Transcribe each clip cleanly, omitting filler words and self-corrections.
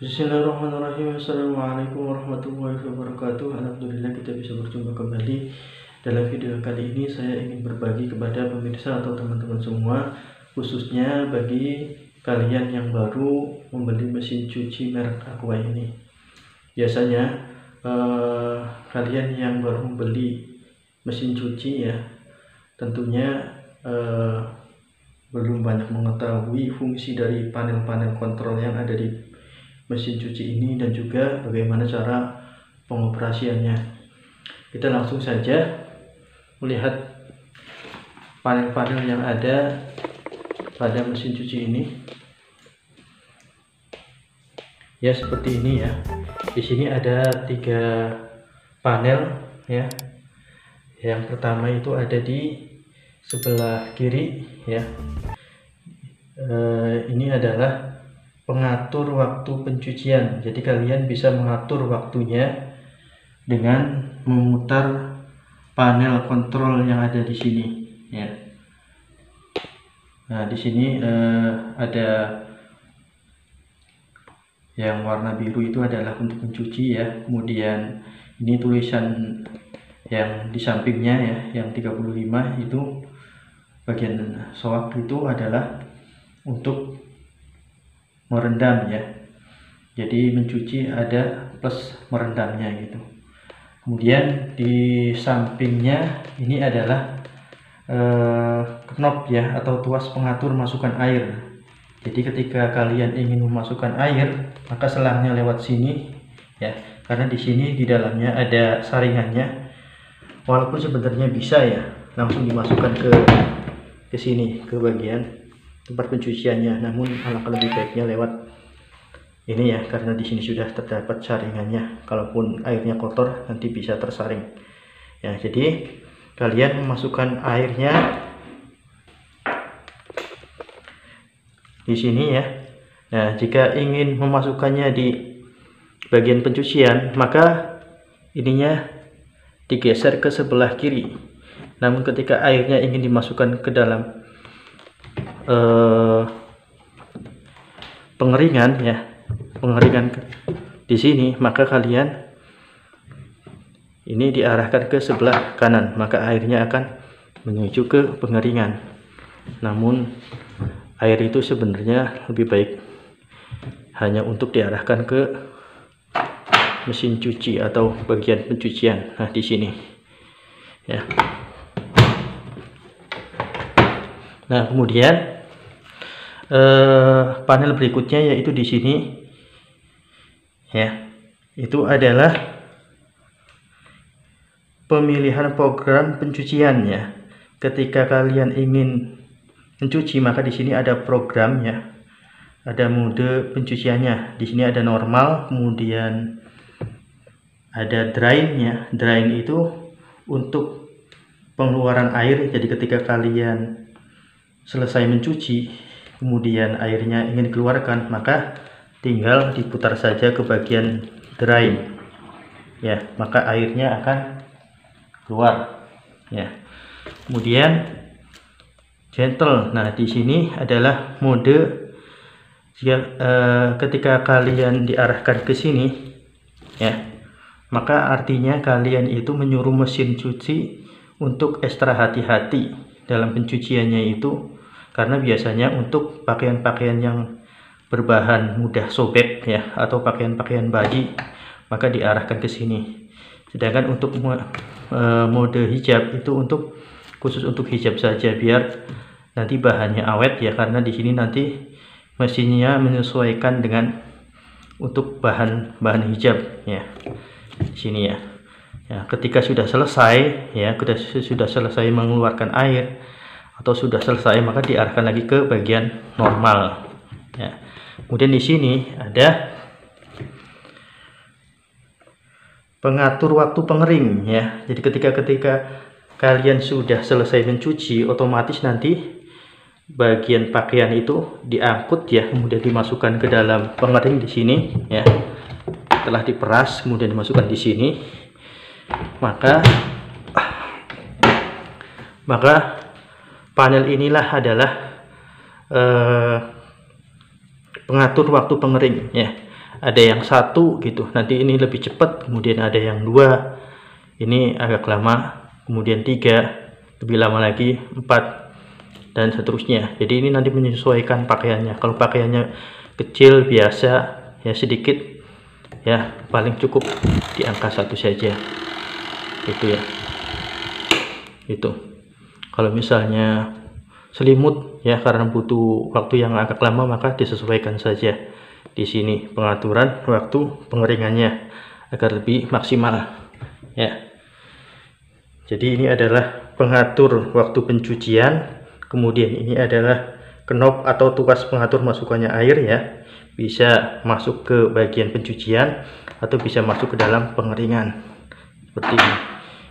Bismillahirrahmanirrahim. Assalamualaikum warahmatullahi wabarakatuh. Alhamdulillah kita bisa berjumpa kembali. Dalam video kali ini saya ingin berbagi kepada pemirsa atau teman-teman semua, khususnya bagi kalian yang baru membeli mesin cuci merek Aqua ini. Biasanya kalian yang baru membeli mesin cuci ya, tentunya belum banyak mengetahui fungsi dari panel-panel kontrol yang ada di mesin cuci ini dan juga bagaimana cara pengoperasiannya. Kita langsung saja melihat panel-panel yang ada pada mesin cuci ini. Ya, seperti ini ya. Di sini ada 3 panel ya. Yang pertama itu ada di sebelah kiri ya. Ini adalah pengatur waktu pencucian. Jadi kalian bisa mengatur waktunya dengan memutar panel kontrol yang ada di sini ya. Nah, di sini ada yang warna biru itu adalah untuk mencuci ya. Kemudian ini tulisan yang di sampingnya ya, yang 35 itu bagian soak itu adalah untuk merendam ya. Jadi mencuci ada plus merendamnya gitu. Kemudian di sampingnya ini adalah knob ya, atau tuas pengatur masukkan air. Jadi ketika kalian ingin memasukkan air, maka selangnya lewat sini ya, karena di sini di dalamnya ada saringannya. Walaupun sebenarnya bisa ya langsung dimasukkan ke sini, ke bagian tempat pencuciannya, namun alangkah lebih baiknya lewat ini ya, karena di sini sudah terdapat saringannya. Kalaupun airnya kotor nanti bisa tersaring ya. Jadi kalian memasukkan airnya di sini ya. Nah, jika ingin memasukkannya di bagian pencucian, maka ininya digeser ke sebelah kiri. Namun ketika airnya ingin dimasukkan ke dalam pengeringan ya, pengeringan di sini, maka kalian ini diarahkan ke sebelah kanan, maka airnya akan menuju ke pengeringan. Namun air itu sebenarnya lebih baik hanya untuk diarahkan ke mesin cuci atau bagian pencucian. Nah, di sini ya. Nah, kemudian panel berikutnya yaitu di sini ya, itu adalah pemilihan program pencucian ya. Ketika kalian ingin mencuci, maka di sini ada program ya, ada mode pencuciannya. Di sini ada normal, kemudian ada drain ya. Drain itu untuk pengeluaran air. Jadi ketika kalian selesai mencuci, kemudian airnya ingin dikeluarkan, maka tinggal diputar saja ke bagian drain ya, maka airnya akan keluar ya. Kemudian gentle. Nah, di sini adalah mode jika ketika kalian diarahkan ke sini ya, maka artinya kalian itu menyuruh mesin cuci untuk ekstra hati-hati dalam pencuciannya itu, karena biasanya untuk pakaian-pakaian yang berbahan mudah sobek ya, atau pakaian-pakaian bayi, maka diarahkan ke sini. Sedangkan untuk mode hijab itu khusus untuk hijab saja, biar nanti bahannya awet ya, karena di sini nanti mesinnya menyesuaikan dengan untuk bahan hijab ya. Di sini ya. Ya, ketika sudah selesai ya, sudah selesai mengeluarkan air atau sudah selesai, maka diarahkan lagi ke bagian normal ya. Kemudian di sini ada pengatur waktu pengering ya. Jadi ketika kalian sudah selesai mencuci, otomatis nanti bagian pakaian itu diangkut ya, kemudian dimasukkan ke dalam pengering di sini ya. Setelah diperas kemudian dimasukkan di sini, maka panel inilah adalah pengatur waktu pengering ya. ada yang satu gitu, nanti ini lebih cepat, kemudian ada yang dua, ini agak lama, kemudian 3, lebih lama lagi, 4, dan seterusnya. Jadi ini nanti menyesuaikan pakaiannya. Kalau pakaiannya kecil biasa ya sedikit ya, paling cukup di angka 1 saja itu ya. Itu kalau misalnya selimut ya, karena butuh waktu yang agak lama, maka disesuaikan saja di sini pengaturan waktu pengeringannya agar lebih maksimal ya. Jadi ini adalah pengatur waktu pencucian, kemudian ini adalah knob atau tuas pengatur masukannya air ya, bisa masuk ke bagian pencucian atau bisa masuk ke dalam pengeringan seperti ini.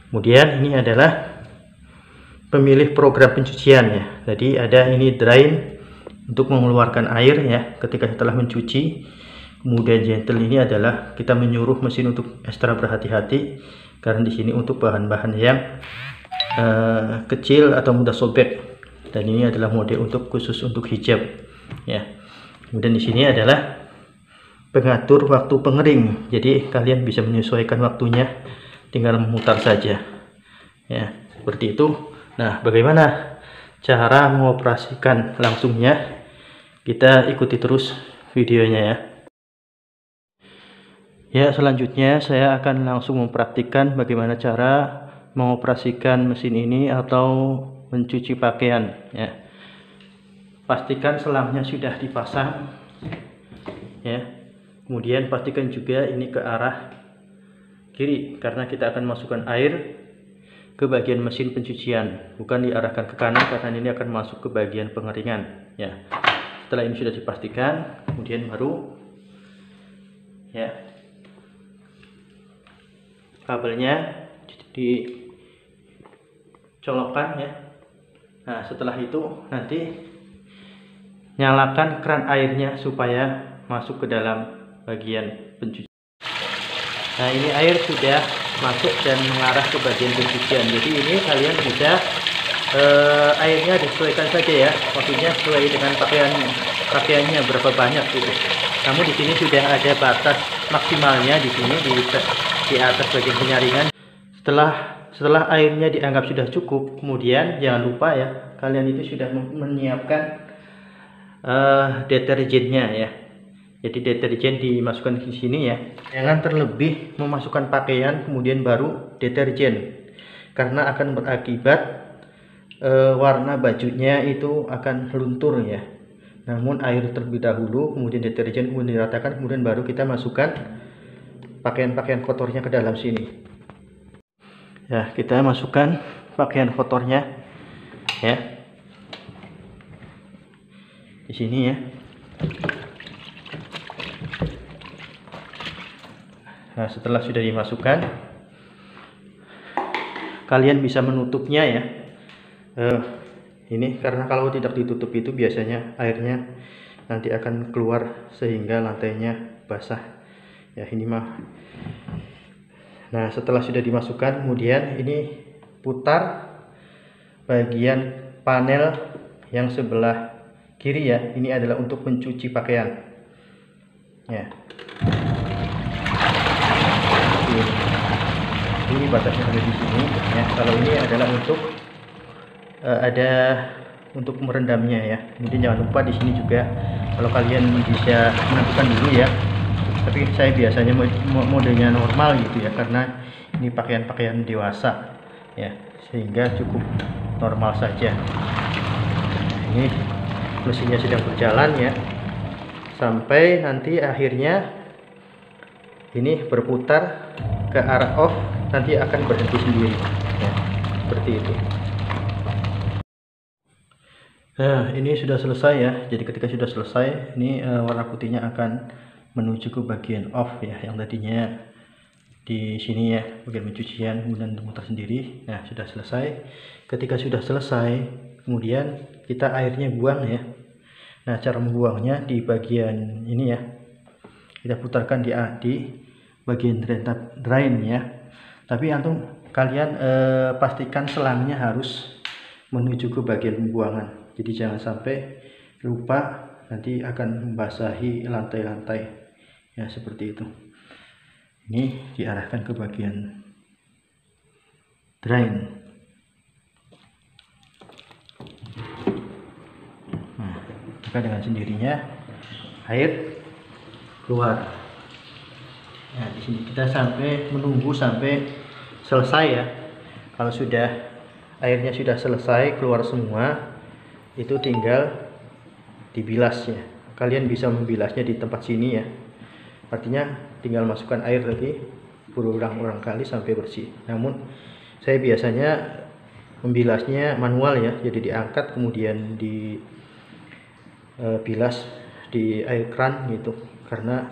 Kemudian ini adalah pemilih program pencucian ya. Jadi ada ini drain untuk mengeluarkan air ya ketika setelah mencuci. Kemudian gentle ini adalah kita menyuruh mesin untuk ekstra berhati-hati, karena di sini untuk bahan-bahan yang kecil atau mudah sobek. Dan ini adalah mode untuk khusus untuk hijab ya. Kemudian di sini adalah pengatur waktu pengering. Jadi kalian bisa menyesuaikan waktunya, tinggal memutar saja ya, seperti itu. Nah, bagaimana cara mengoperasikan langsungnya? Kita ikuti terus videonya ya. Ya, selanjutnya saya akan langsung mempraktikkan bagaimana cara mengoperasikan mesin ini atau mencuci pakaian ya. Pastikan selangnya sudah dipasang ya. Kemudian pastikan juga ini ke arah kiri, karena kita akan masukkan air ke bagian mesin pencucian, bukan diarahkan ke kanan karena ini akan masuk ke bagian pengeringan ya. Setelah ini sudah dipastikan, kemudian baru ya kabelnya dicolokkan ya. Nah, setelah itu nanti nyalakan keran airnya supaya masuk ke dalam bagian pencucian. Nah, ini air sudah masuk dan mengarah ke bagian pencucian. Jadi ini kalian bisa airnya disesuaikan saja ya, maksudnya sesuai dengan pakaiannya berapa banyak gitu. Namun di sini sudah ada batas maksimalnya di sini di atas bagian penyaringan. Setelah airnya dianggap sudah cukup, kemudian jangan lupa ya, kalian itu sudah menyiapkan deterjennya ya. Jadi deterjen dimasukkan di sini ya. Jangan terlebih memasukkan pakaian kemudian baru deterjen, karena akan berakibat warna bajunya itu akan luntur ya. Namun air terlebih dahulu, kemudian deterjen, kemudian diratakan, kemudian baru kita masukkan pakaian-pakaian kotornya ke dalam sini. Ya, kita masukkan pakaian kotornya ya di sini ya. Nah, setelah sudah dimasukkan, kalian bisa menutupnya ya. Ini karena kalau tidak ditutup itu biasanya airnya nanti akan keluar sehingga lantainya basah ya, ini mah. Nah, setelah sudah dimasukkan, kemudian ini putar bagian panel yang sebelah kiri ya. Ini adalah untuk mencuci pakaian ya. Ini batasnya ada di sini ya. Kalau ini adalah untuk untuk merendamnya ya. Kemudian jangan lupa di sini juga, kalau kalian bisa menentukan dulu ya, tapi saya biasanya modenya normal gitu ya, karena ini pakaian-pakaian dewasa ya, sehingga cukup normal saja. Ini mesinnya sedang berjalan ya, sampai nanti akhirnya ini berputar ke arah off, nanti akan berhenti sendiri ya, seperti itu. Nah, ini sudah selesai ya. Jadi ketika sudah selesai, ini warna putihnya akan menuju ke bagian off ya, yang tadinya di sini ya, bagian pencucian, kemudian memutar sendiri. Nah, sudah selesai. Ketika sudah selesai, kemudian kita airnya buang ya. Nah, cara membuangnya di bagian ini ya, kita putarkan di bagian drain ya. Tapi antum kalian pastikan selangnya harus menuju ke bagian pembuangan. Jadi jangan sampai lupa, nanti akan membasahi lantai-lantai ya, seperti itu. Ini diarahkan ke bagian drain. Nah, maka dengan sendirinya air keluar. Nah, di sini kita sampai menunggu sampai selesai ya. Kalau sudah airnya sudah selesai keluar semua, itu tinggal dibilas ya. Kalian bisa membilasnya di tempat sini ya. Artinya tinggal masukkan air lagi berulang-ulang kali sampai bersih. Namun saya biasanya membilasnya manual ya. Jadi diangkat kemudian dibilas di air kran gitu. Karena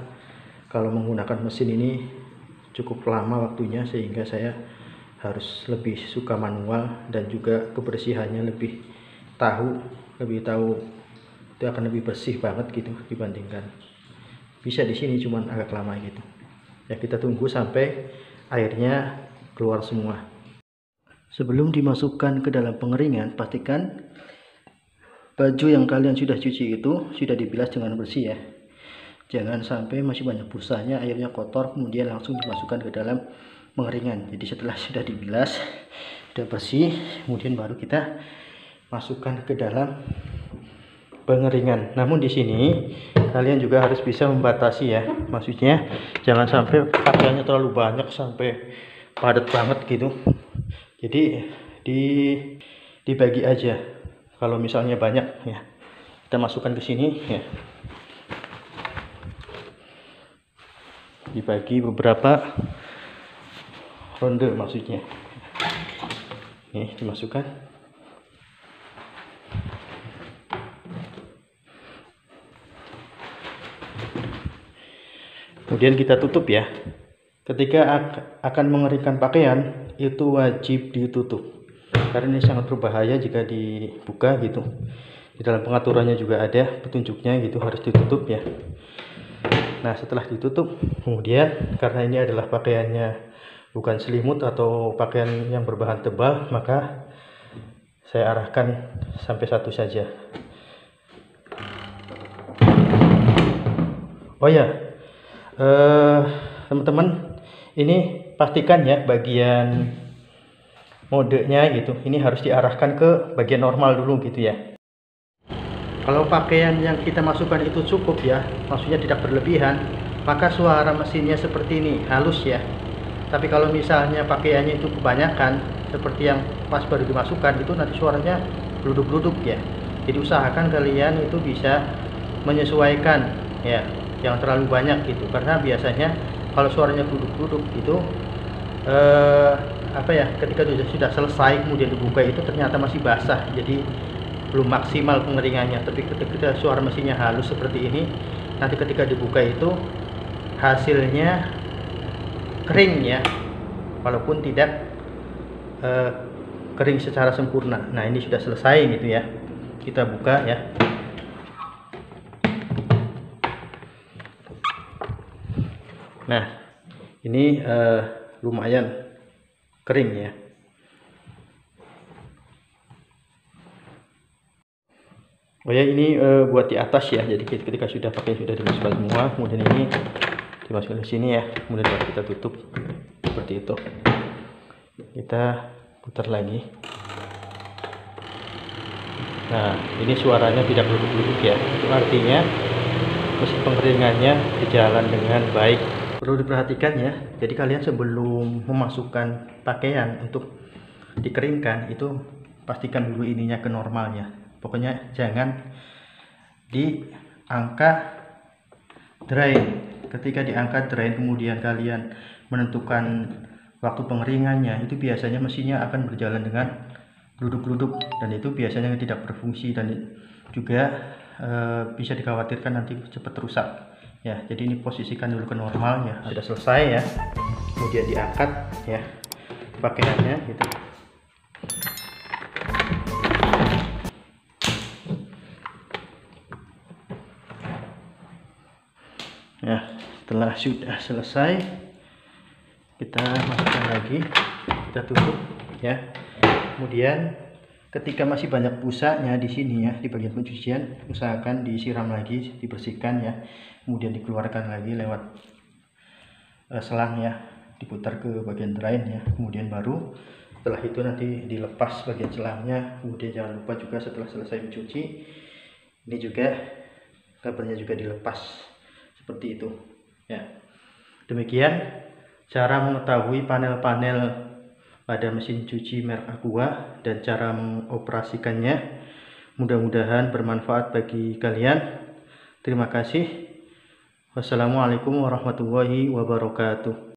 kalau menggunakan mesin ini cukup lama waktunya, sehingga saya harus lebih suka manual, dan juga kebersihannya lebih tahu itu akan lebih bersih banget gitu dibandingkan bisa di sini cuman agak lama gitu ya. Kita tunggu sampai airnya keluar semua. Sebelum dimasukkan ke dalam pengeringan, pastikan baju yang kalian sudah cuci itu sudah dibilas dengan bersih ya. Jangan sampai masih banyak busanya, airnya kotor, kemudian langsung dimasukkan ke dalam pengeringan. Jadi setelah sudah dibilas, sudah bersih, kemudian baru kita masukkan ke dalam pengeringan. Namun di sini kalian juga harus bisa membatasi ya. Maksudnya jangan sampai pakaiannya terlalu banyak sampai padat banget gitu. Jadi dibagi aja. Kalau misalnya banyak ya, kita masukkan ke sini ya. Dibagi beberapa ronde maksudnya. Nih dimasukkan. Kemudian kita tutup ya. Ketika akan mengeringkan pakaian itu wajib ditutup. Karena ini sangat berbahaya jika dibuka gitu. Di dalam pengaturannya juga ada petunjuknya gitu, harus ditutup ya. Nah, setelah ditutup, kemudian karena ini adalah pakaiannya bukan selimut atau pakaian yang berbahan tebal, maka saya arahkan sampai satu saja. Oh ya, teman-teman, ini pastikan ya bagian modenya gitu, ini harus diarahkan ke bagian normal dulu gitu ya. Kalau pakaian yang kita masukkan itu cukup ya, maksudnya tidak berlebihan, maka suara mesinnya seperti ini, halus ya. Tapi kalau misalnya pakaiannya itu kebanyakan, seperti yang pas baru dimasukkan, itu nanti suaranya gluduk-gluduk ya. Jadi usahakan kalian itu bisa menyesuaikan ya, yang terlalu banyak gitu. Karena biasanya kalau suaranya gluduk-gluduk itu ketika sudah selesai kemudian dibuka itu ternyata masih basah, jadi belum maksimal pengeringannya. Tapi ketika suara mesinnya halus seperti ini, nanti ketika dibuka itu hasilnya kering ya, walaupun tidak kering secara sempurna. Nah, ini sudah selesai gitu ya, kita buka ya. Nah, ini lumayan kering ya. Oh ya, ini buat di atas ya. Jadi ketika sudah dimasukkan semua, kemudian ini dimasukkan ke sini ya, kemudian baru kita tutup seperti itu. Kita putar lagi. Nah, ini suaranya tidak gluduk-gluduk ya. Itu artinya mesin pengeringannya berjalan dengan baik. Perlu diperhatikan ya. Jadi kalian sebelum memasukkan pakaian untuk dikeringkan itu pastikan dulu ininya ke normalnya. Pokoknya jangan diangkat drain. Ketika diangkat drain kemudian kalian menentukan waktu pengeringannya, itu biasanya mesinnya akan berjalan dengan gluduk-gluduk, dan itu biasanya tidak berfungsi, dan juga bisa dikhawatirkan nanti cepat rusak ya. Jadi ini posisikan dulu ke normal ya. Sudah selesai ya, kemudian diangkat ya pakaiannya gitu. Ya, setelah sudah selesai kita masukkan lagi, kita tutup ya. Kemudian Ketika masih banyak busanya di sini ya, di bagian pencucian, usahakan disiram lagi, dibersihkan ya, kemudian dikeluarkan lagi lewat selang ya, diputar ke bagian drain ya, kemudian baru setelah itu nanti dilepas bagian selangnya. Kemudian jangan lupa juga setelah selesai mencuci, ini juga covernya juga dilepas seperti itu ya. Demikian cara mengetahui panel-panel pada mesin cuci merek Aqua dan cara mengoperasikannya. Mudah-mudahan bermanfaat bagi kalian. Terima kasih. Wassalamualaikum warahmatullahi wabarakatuh.